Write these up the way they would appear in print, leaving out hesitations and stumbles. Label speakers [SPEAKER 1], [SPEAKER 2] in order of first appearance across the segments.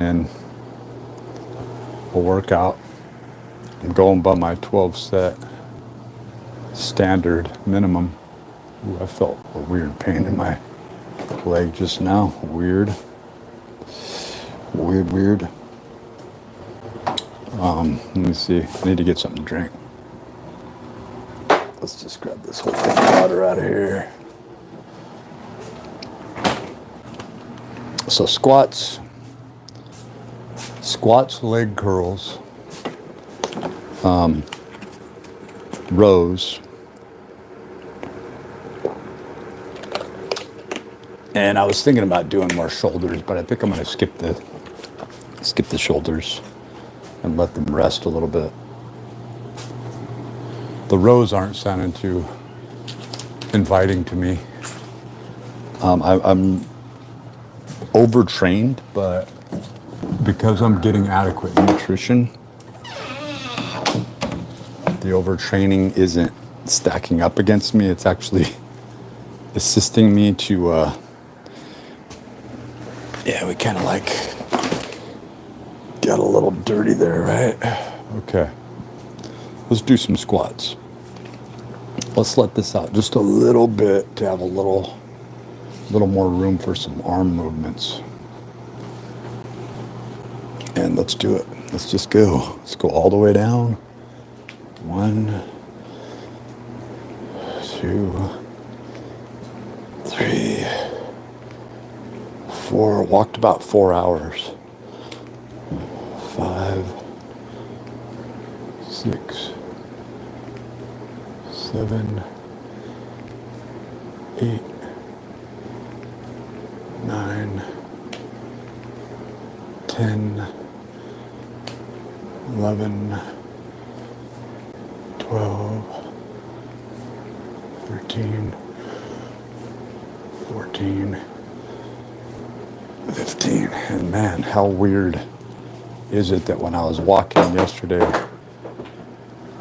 [SPEAKER 1] in a workout. I'm going by my 12 set standard minimum. Ooh, I felt a weird pain in my leg just now. Weird. Let me see. I need to get something to drink. Let's just grab this whole thing of water out of here. So squats, leg curls, rows, and I was thinking about doing more shoulders, but I think I'm going to skip the shoulders and let them rest a little bit. The rows aren't sounding too inviting to me. I'm overtrained, but because I'm getting adequate nutrition, the overtraining isn't stacking up against me. It's actually assisting me to, we kind of like got a little dirty there, right? Okay. Let's do some squats. Let's let this out just a little bit to have a little more room for some arm movements. And let's do it. Let's just go. Let's go all the way down. 1, 2, 3, 4. Walked about 4 hours. 5, 6, 7, 8, 9, 10, 11, 12, 13, 14, 15. And man, how weird is it that when I was walking yesterday,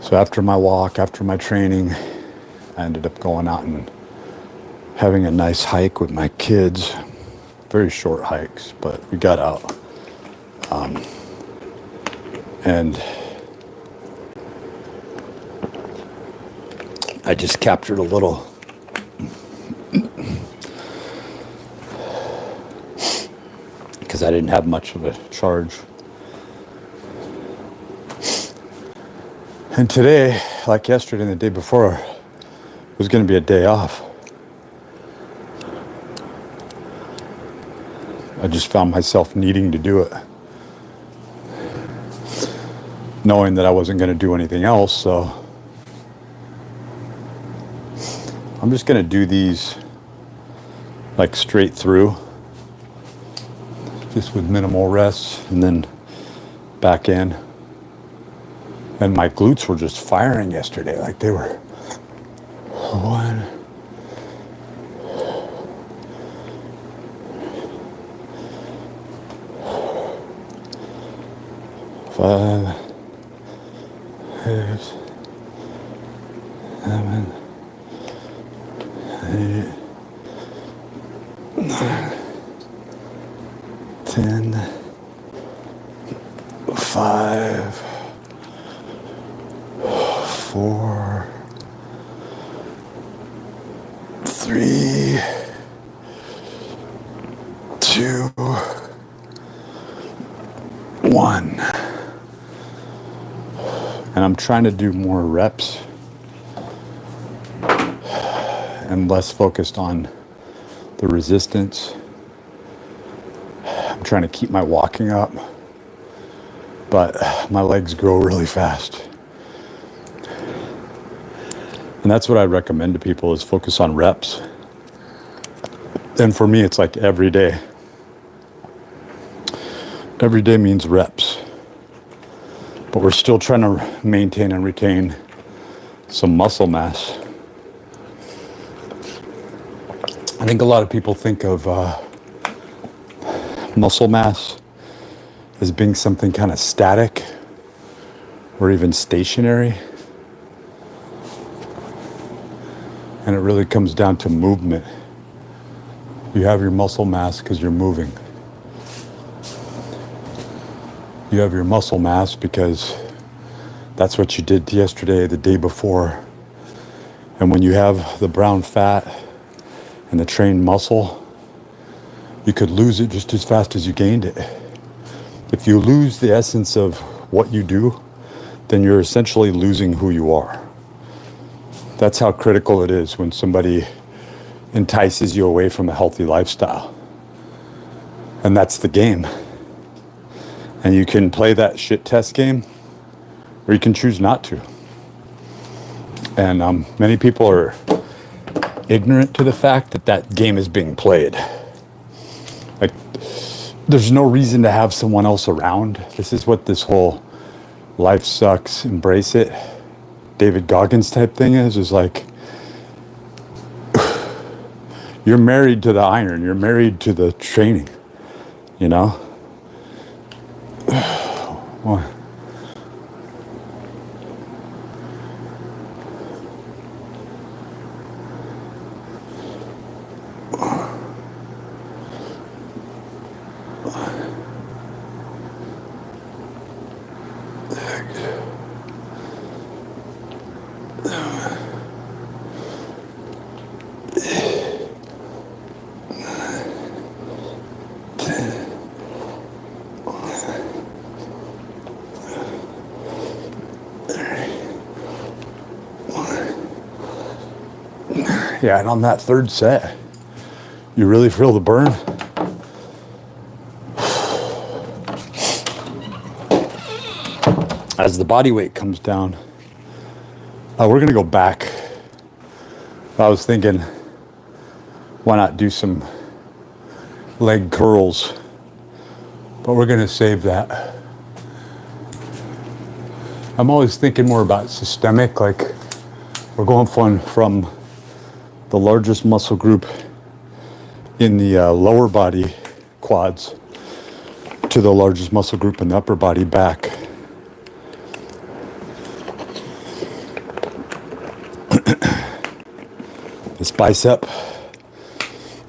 [SPEAKER 1] so after my walk, after my training, I ended up going out and having a nice hike with my kids. Very short hikes, but we got out. And I just captured a little because I didn't have much of a charge. And today, like yesterday and the day before, was going to be a day off. I just found myself needing to do it, knowing that I wasn't going to do anything else. So I'm just going to do these like straight through, just with minimal rest, and then back in. And my glutes were just firing yesterday, like they were 1, 5, 6, 7, 8, 9, 10, 5, 4, 3, 2, 1. And I'm trying to do more reps and less focused on the resistance. I'm trying to keep my walking up, but my legs grow really fast. And that's what I recommend to people, is focus on reps. And for me, it's like every day. Every day means reps. But we're still trying to maintain and retain some muscle mass. I think a lot of people think of muscle mass as being something kind of static or even stationary. And it really comes down to movement. You have your muscle mass because you're moving. You have your muscle mass because that's what you did yesterday, the day before. And when you have the brown fat and the trained muscle, you could lose it just as fast as you gained it. If you lose the essence of what you do, then you're essentially losing who you are. That's how critical it is when somebody entices you away from a healthy lifestyle. And that's the game. And you can play that shit test game, or you can choose not to. And many people are ignorant to the fact that that game is being played. Like, there's no reason to have someone else around. This is what this whole life sucks, embrace it, David Goggins type thing is like, you're married to the iron, you're married to the training, you know? What? Yeah, and on that third set, you really feel the burn. As the body weight comes down, we're gonna go back. I was thinking, why not do some leg curls? But we're gonna save that. I'm always thinking more about systemic, like we're going from the largest muscle group in the lower body, quads, to the largest muscle group in the upper body, back. This bicep,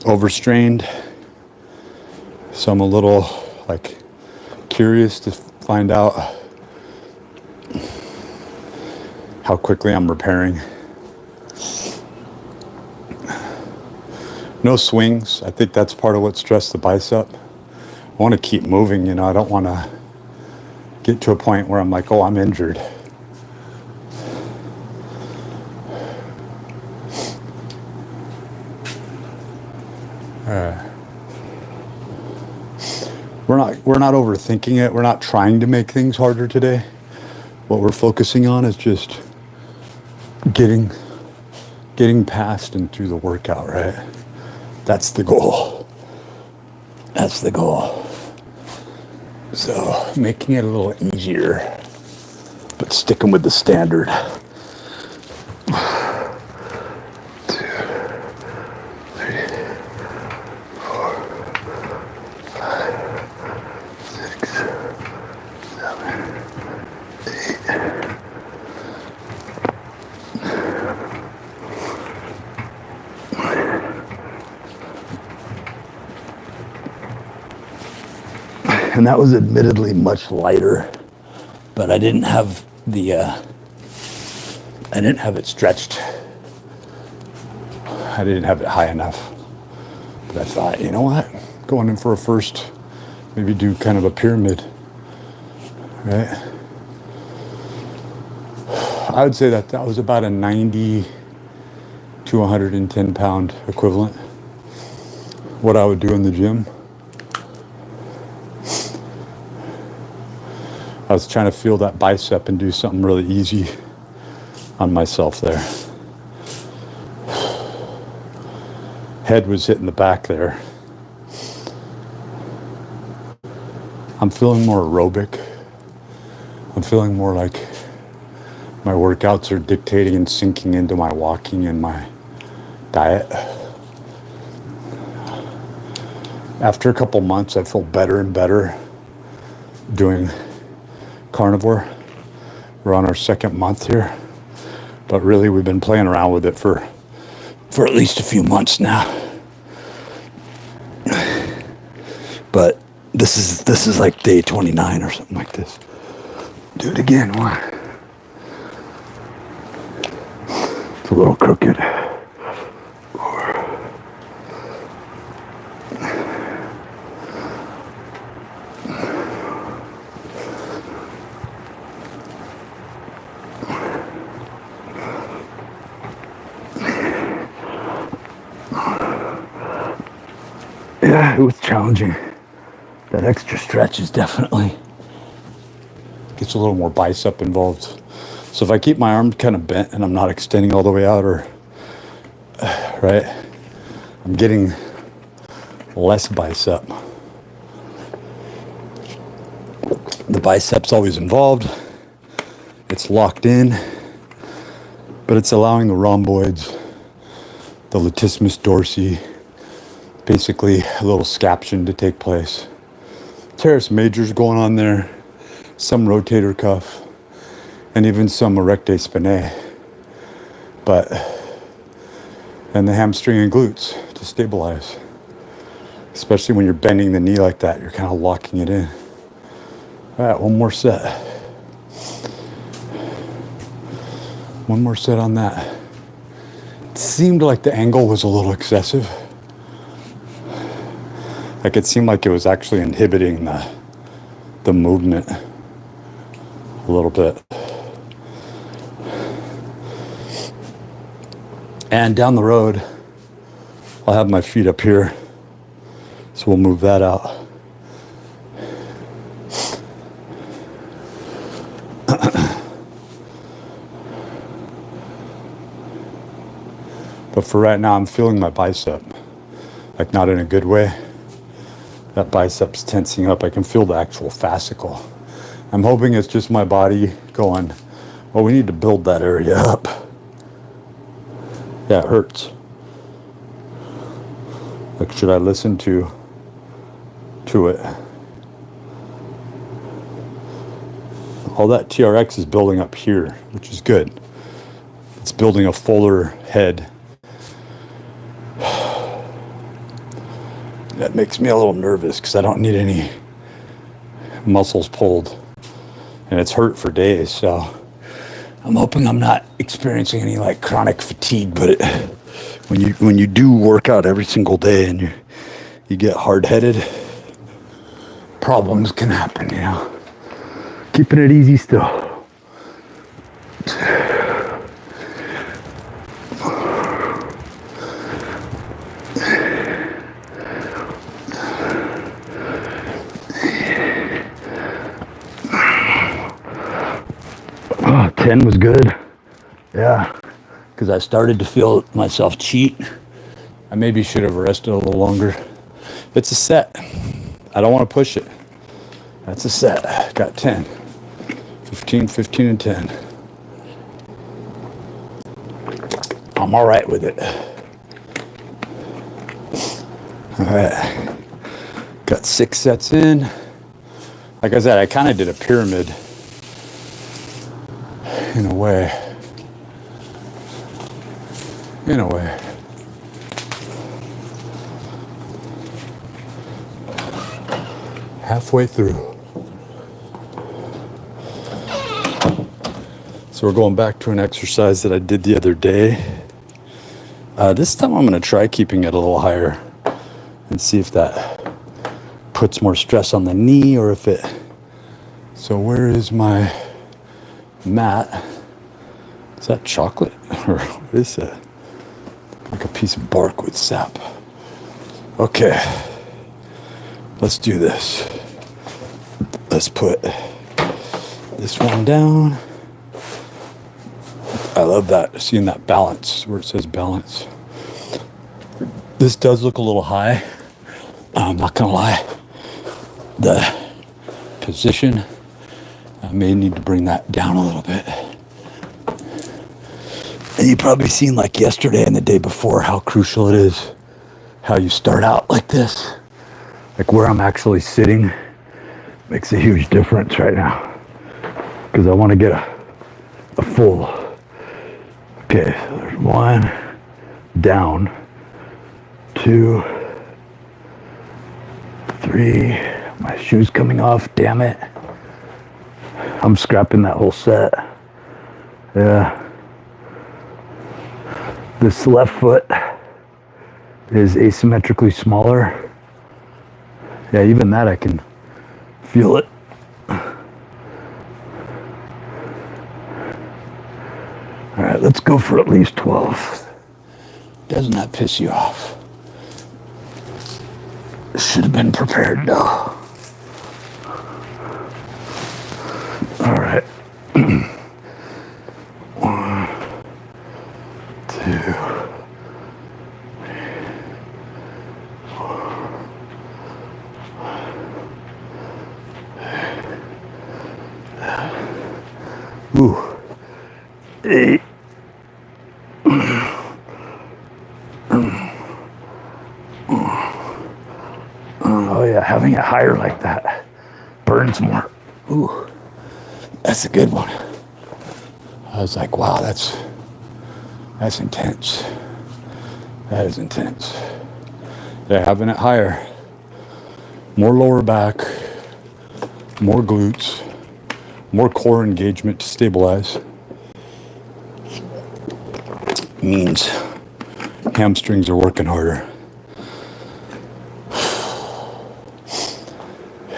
[SPEAKER 1] overstrained. So I'm a little like curious to find out how quickly I'm repairing. No swings. I think that's part of what stressed the bicep. I want to keep moving, you know. I don't want to get to a point where I'm like, oh, I'm injured. We're not overthinking it. We're not trying to make things harder today. What we're focusing on is just getting past and through the workout, right? That's the goal. That's the goal. So making it a little easier, but sticking with the standard. 2, 3, 4, 5, 6, 7, 8. And that was admittedly much lighter, but I didn't have it stretched. I didn't have it high enough. But I thought, you know what? Going in for a first, maybe do kind of a pyramid, right? I would say that was about a 90 to 110 pound equivalent. What I would do in the gym. I was trying to feel that bicep and do something really easy on myself there. Head was hitting the back there. I'm feeling more aerobic. I'm feeling more like my workouts are dictating and sinking into my walking and my diet. After a couple months, I feel better and better doing Carnivore. We're on our second month here, but really we've been playing around with it for at least a few months now. But This is like day 29 or something like this. Do it again. One. It's a little crooked. Yeah, it was challenging. That extra stretch is definitely gets a little more bicep involved. So if I keep my arm kind of bent and I'm not extending all the way out, or right, I'm getting less bicep. The bicep's always involved. It's locked in, but it's allowing the rhomboids, the latissimus dorsi, basically a little scaption to take place. Teres majors going on there, some rotator cuff, and even some erector spinae. And the hamstring and glutes to stabilize. Especially when you're bending the knee like that, you're kind of locking it in. All right, one more set. One more set on that. It seemed like the angle was a little excessive. Like it seemed like it was actually inhibiting the movement a little bit. And down the road, I'll have my feet up here. So we'll move that out. But for right now, I'm feeling my bicep. Like not in a good way. That bicep's tensing up. I can feel the actual fascicle. I'm hoping it's just my body going, well, we need to build that area up. Yeah, it hurts. Like, should I listen to it? All that TRX is building up here, which is good. It's building a fuller head. That makes me a little nervous because I don't need any muscles pulled. And it's hurt for days, so I'm hoping I'm not experiencing any like chronic fatigue. But when you do work out every single day and you get hard-headed, problems can happen, you know. Keeping it easy still. Oh, 10 was good. Yeah, because I started to feel myself cheat. I maybe should have rested a little longer. It's a set. I don't want to push it. That's a set. Got 10. 15, 15, and 10. I'm all right with it. All right. Got 6 sets in. Like I said, I kind of did a pyramid in a way. In a way. Halfway through. So we're going back to an exercise that I did the other day. This time I'm going to try keeping it a little higher and see if that puts more stress on the knee or if it... So where is my mat? Is that chocolate? Or what is that? Like a piece of bark with sap. Okay. Let's do this. Let's put this one down. I love that, seeing that balance, where it says balance. This does look a little high. I'm not gonna lie. The position, I may need to bring that down a little bit. And you've probably seen like yesterday and the day before how crucial it is how you start out like this. Like where I'm actually sitting makes a huge difference right now. Because I want to get a full. Okay, so there's 1, down, 2, 3, My shoe's coming off, damn it. I'm scrapping that whole set. Yeah. This left foot is asymmetrically smaller. Yeah, even that I can feel it. All right, let's go for at least 12. Doesn't that piss you off? Should have been prepared though. All right. 1, 2. Ooh. 8. Oh yeah, having it higher like that burns more. Ooh, that's a good one. I was like, wow, that's intense. That is intense. Yeah, having it higher, more lower back, more glutes, more core engagement to stabilize. Means hamstrings are working harder.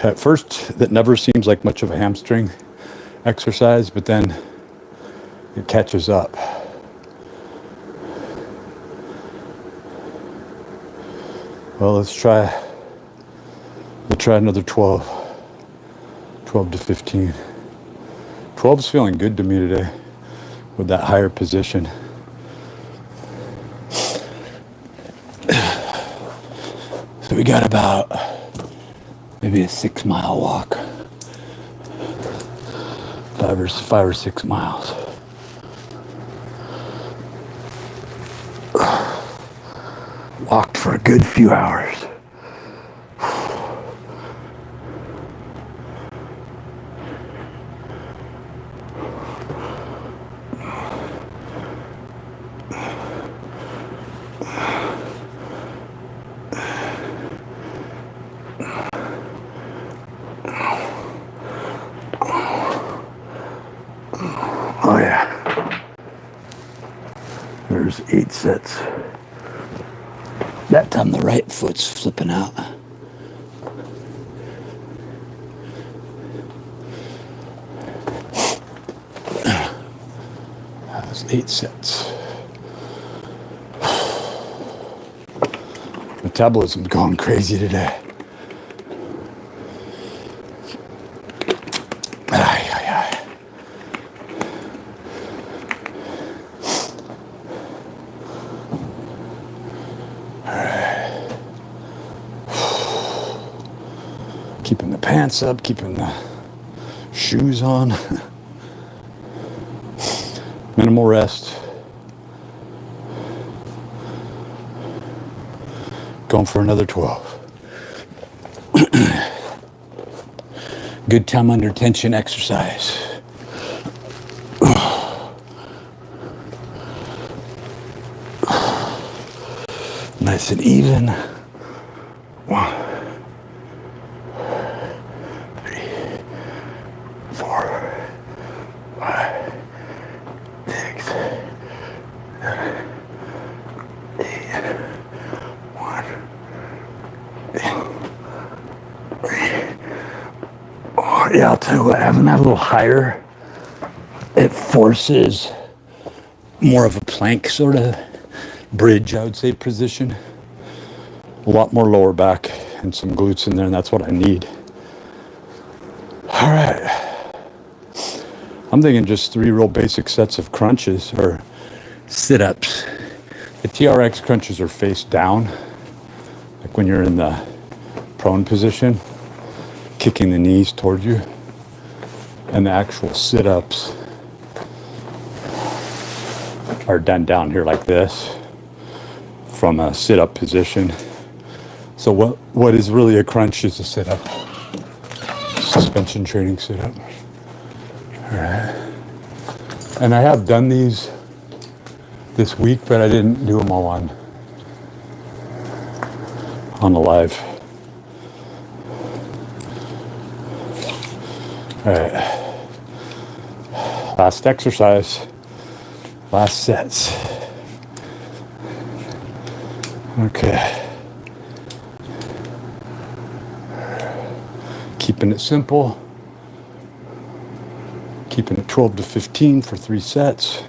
[SPEAKER 1] At first, that never seems like much of a hamstring exercise, but then it catches up. Well, we'll try another 12 to 15. 12 is feeling good to me today with that higher position. So we got about maybe a 6-mile walk. 5 or 6 miles. Walked for a good few hours. Oh yeah. There's 8 sets. That time the right foot's flipping out. That's 8 sets. Metabolism's going crazy today. Keeping the pants up, keeping the shoes on. Minimal rest. Going for another 12. Good time under tension exercise. Nice and even. 1, 3, 4, 5, 6, 7, 8. 1, 2, 3. Oh, yeah, I'll tell you what, having that a little higher, it forces more of a plank sort of bridge, I would say, position. A lot more lower back and some glutes in there, and that's what I need. All right. I'm thinking just 3 real basic sets of crunches or sit-ups. The TRX crunches are face down, like when you're in the prone position, kicking the knees towards you. And the actual sit-ups are done down here like this from a sit-up position. So what is really a crunch is a sit-up. Suspension training sit-up. All right. And I have done these this week, but I didn't do them all on the live. All right. Last exercise. Last sets. Okay. Keeping it simple. Keeping it 12 to 15 for 3 sets.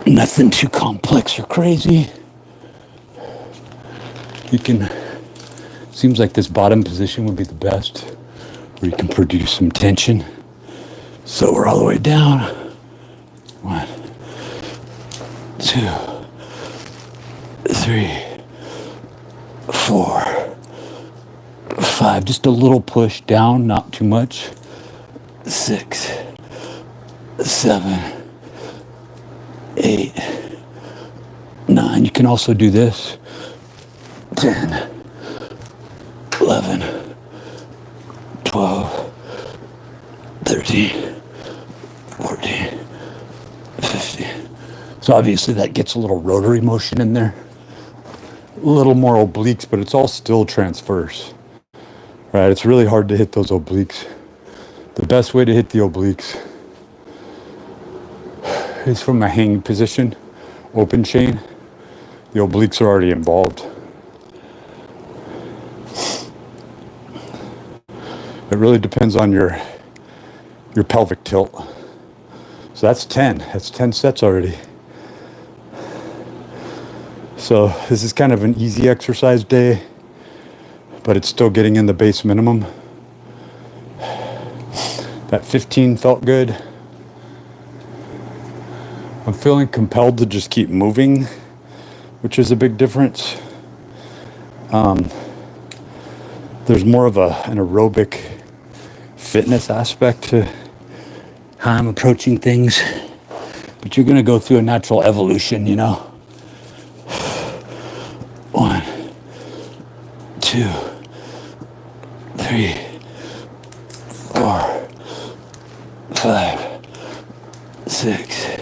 [SPEAKER 1] Nothing too complex or crazy. You can, seems like this bottom position would be the best, where you can produce some tension. So we're all the way down. 1, 2, 3, 4, 5. Just a little push down, not too much. 6, 7, 8, 9. You can also do this. 10, 11, 12, 13, 14, 15. So obviously that gets a little rotary motion in there. A little more obliques, but it's all still transverse. Right? It's really hard to hit those obliques. The best way to hit the obliques is from a hanging position, open chain. The obliques are already involved. It really depends on your pelvic tilt. So that's 10. That's 10 sets already. So this is kind of an easy exercise day, but it's still getting in the base minimum. That 15 felt good. I'm feeling compelled to just keep moving, which is a big difference. There's more of an aerobic fitness aspect to how I'm approaching things. But you're going to go through a natural evolution, you know. 1, 2, 3, 4, 5, 6,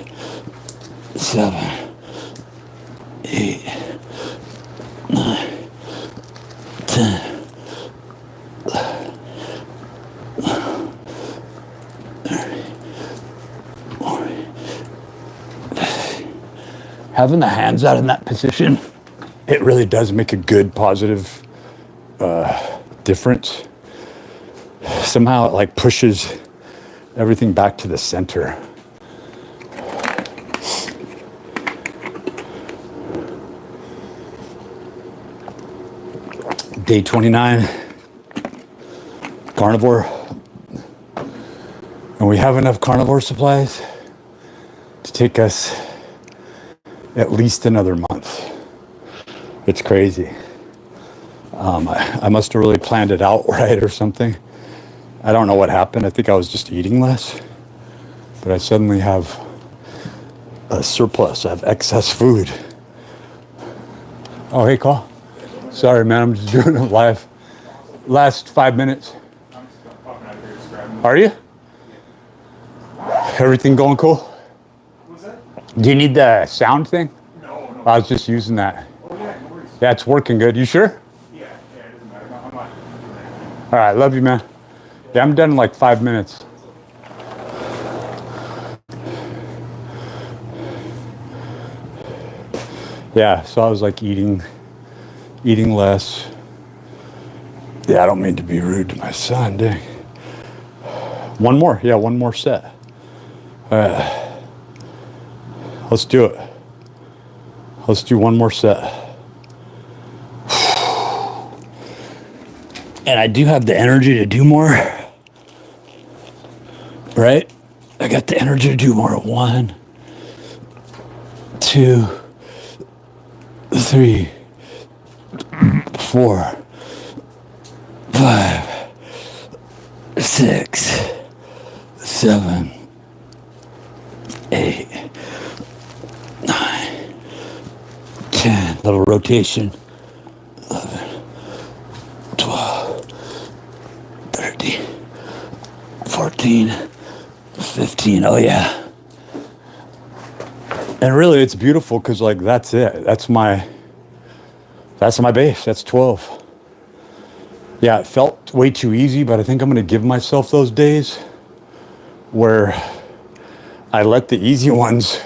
[SPEAKER 1] 7, 8, 9, 10. Having the hands out in that position, it really does make a good positive difference. Somehow it like pushes everything back to the center. Day-29, Carnivore. And we have enough Carnivore supplies to take us at least another month. It's crazy. I must have really planned it out right or something. I don't know what happened. I think I was just eating less. But I suddenly have a surplus. I have excess food. Oh, hey, Call. Sorry, man. I'm just doing it live. Last 5 minutes. Are you? Everything going cool?
[SPEAKER 2] What's that?
[SPEAKER 1] Do you need the sound thing?
[SPEAKER 2] No.
[SPEAKER 1] I was just using that.
[SPEAKER 2] Oh, yeah, no worries.
[SPEAKER 1] Yeah, it's working good. You sure?
[SPEAKER 2] Yeah, it doesn't matter. I'm not.
[SPEAKER 1] All right, love you, man. Yeah, I'm done in like 5 minutes. Yeah, so I was like eating less. Yeah, I don't mean to be rude to my son, dang. One more set. All right, let's do it. Let's do one more set. And I do have the energy to do more, right? I got the energy to do more. 1, 2, 3, 4, 5, 6, 7, 8, 9, 10. Little rotation. 11, 12, 13, 14, 15. Oh yeah. And really it's beautiful because like that's it. That's my base. That's 12. Yeah, it felt way too easy, but I think I'm going to give myself those days where I let the easy ones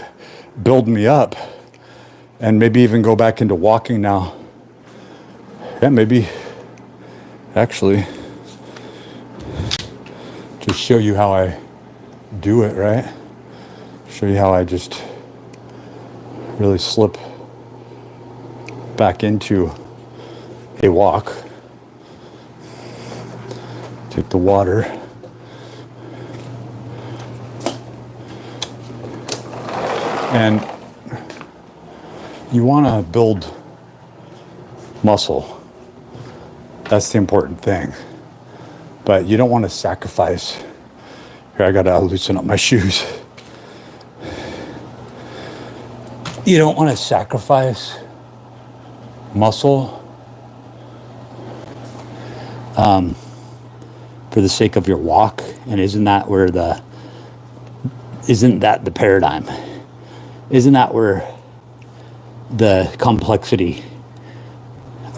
[SPEAKER 1] build me up and maybe even go back into walking now. Yeah, maybe actually just show you how I do it, right? Show you how I just really slip back into a walk. Take the water. And you want to build muscle. That's the important thing. But you don't want to sacrifice. Here, I got to loosen up my shoes. You don't want to sacrifice muscle for the sake of your walk. And isn't that the paradigm? Isn't that where the complexity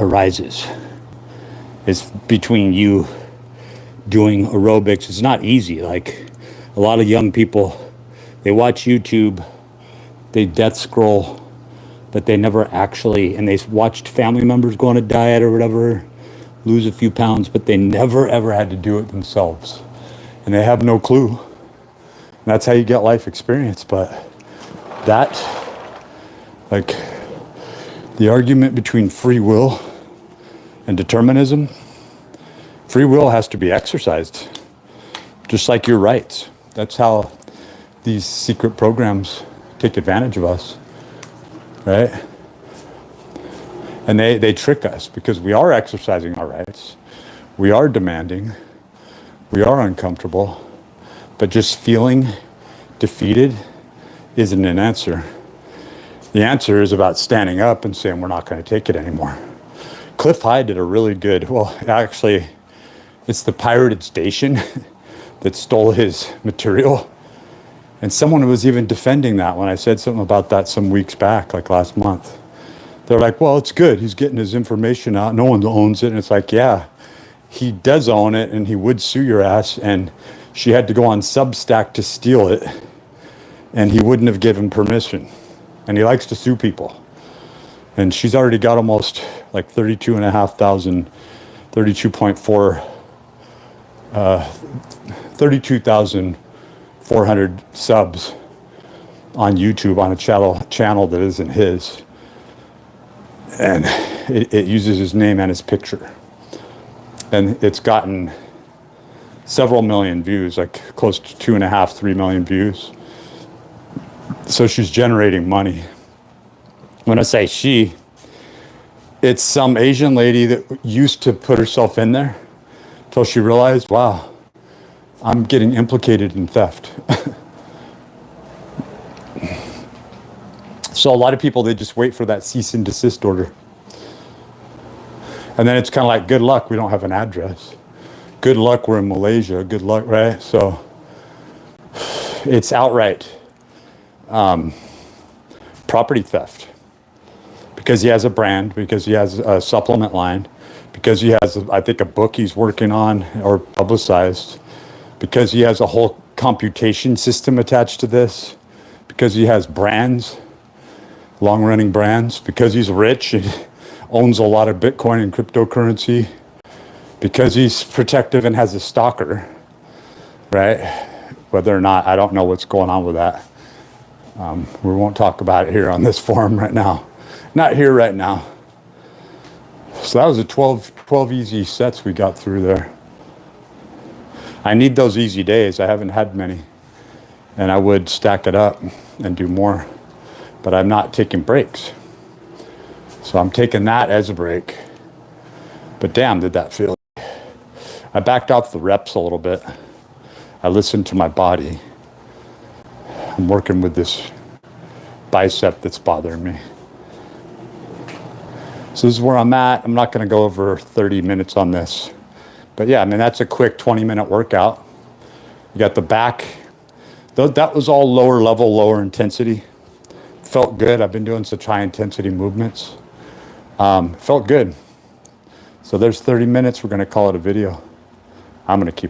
[SPEAKER 1] arises? It's between you doing aerobics. It's not easy. Like a lot of young people, they watch YouTube, they death scroll, but they never actually, and they watched family members go on a diet or whatever, lose a few pounds, but they never ever had to do it themselves. And they have no clue. And that's how you get life experience. But that, like, the argument between free will and determinism, free will has to be exercised, just like your rights. That's how these secret programs take advantage of us, right? And they trick us because we are exercising our rights. We are demanding. We are uncomfortable. But just feeling defeated isn't an answer. The answer is about standing up and saying, we're not going to take it anymore. Cliff High did a really good, well, actually, it's the pirated station that stole his material. And someone was even defending that when I said something about that some weeks back, like last month. They're like, well, it's good. He's getting his information out. No one owns it. And it's like, yeah, he does own it, and he would sue your ass. And she had to go on Substack to steal it. And he wouldn't have given permission. And he likes to sue people. And she's already got almost like 32,400 subs on YouTube on a channel that isn't his. And it uses his name and his picture. And it's gotten several million views, like close to 2.5, 3 million views. So she's generating money. When I say she, it's some Asian lady that used to put herself in there until she realized, wow, I'm getting implicated in theft. So a lot of people, they just wait for that cease and desist order. And then it's kind of like, good luck, we don't have an address. Good luck, we're in Malaysia. Good luck, right? So it's outright property theft. Because he has a brand, because he has a supplement line, because he has, I think, a book he's working on or publicized, because he has a whole computation system attached to this, because he has brands, long-running brands, because he's rich and owns a lot of Bitcoin and cryptocurrency, because he's protective and has a stalker, right? Whether or not, I don't know what's going on with that. We won't talk about it here on this forum right now. Not here right now. So that was a 12 easy sets we got through there. I need those easy days. I haven't had many. And I would stack it up and do more. But I'm not taking breaks. So I'm taking that as a break. But damn, did that feel. I backed off the reps a little bit. I listened to my body. I'm working with this bicep that's bothering me. So this is where I'm at. I'm not going to go over 30 minutes on this. But yeah, I mean, that's a quick 20-minute workout. You got the back. That was all lower level, lower intensity. Felt good. I've been doing such high intensity movements. Felt good. So there's 30 minutes. We're going to call it a video. I'm going to keep